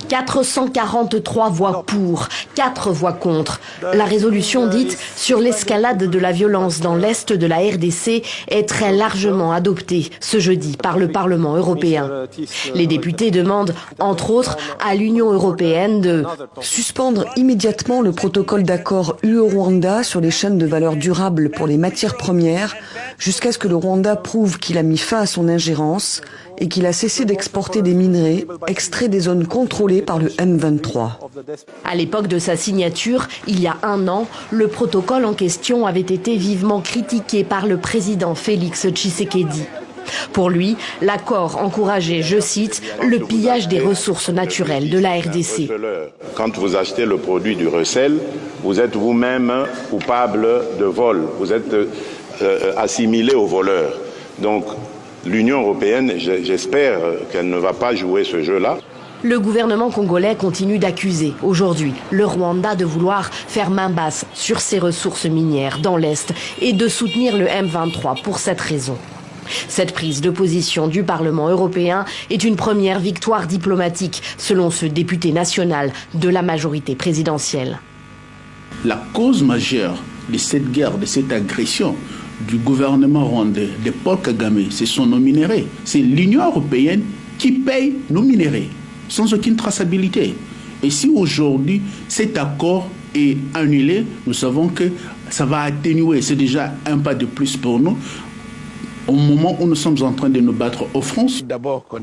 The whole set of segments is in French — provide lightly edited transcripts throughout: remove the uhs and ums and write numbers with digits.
443 voix pour, 4 voix contre. La résolution dite sur l'escalade de la violence dans l'Est de la RDC est très largement adoptée ce jeudi par le Parlement européen. Les députés demandent, entre autres, à l'Union européenne de suspendre immédiatement le protocole d'accord UE-Rwanda sur les chaînes de valeur durable pour les matières premières jusqu'à ce que le Rwanda prouve qu'il a mis fin à son ingérence et qu'il a cessé d'exporter des minerais extraits des zones contrôlées par le M23. À l'époque de sa signature, il y a un an, le protocole en question avait été vivement critiqué par le président Félix Tshisekedi. Pour lui, l'accord encourageait, je cite, le pillage des ressources naturelles de la RDC. Quand vous achetez le produit du recel, vous êtes vous-même coupable de vol. Vous êtes assimilé aux voleurs. Donc l'Union européenne, j'espère qu'elle ne va pas jouer ce jeu-là. Le gouvernement congolais continue d'accuser aujourd'hui le Rwanda de vouloir faire main basse sur ses ressources minières dans l'Est et de soutenir le M23 pour cette raison. Cette prise de position du Parlement européen est une première victoire diplomatique, selon ce député national de la majorité présidentielle. La cause majeure de cette guerre, de cette agression du gouvernement rwandais, de Paul Kagame, ce sont nos minéraux. C'est l'Union européenne qui paye nos minéraux, sans aucune traçabilité. Et si aujourd'hui cet accord est annulé, nous savons que ça va atténuer, c'est déjà un pas de plus pour nous, au moment où nous sommes en train de nous battre au front.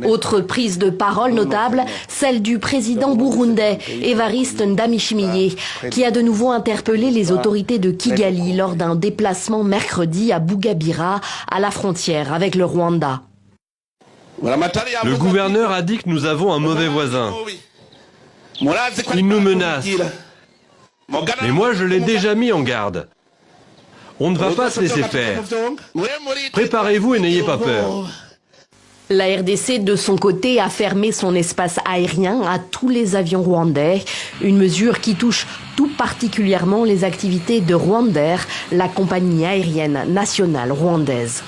Autre prise de parole notable, celle du président burundais, Evariste Ndayishimiye, qui a de nouveau interpellé les autorités de Kigali lors d'un déplacement mercredi à Bugabira, à la frontière avec le Rwanda. Le gouverneur a dit que nous avons un mauvais voisin. Il nous menace. Mais moi, je l'ai déjà mis en garde. On ne va pas se laisser faire. Préparez-vous et n'ayez pas peur. La RDC, de son côté, a fermé son espace aérien à tous les avions rwandais, une mesure qui touche tout particulièrement les activités de Rwandair, la compagnie aérienne nationale rwandaise.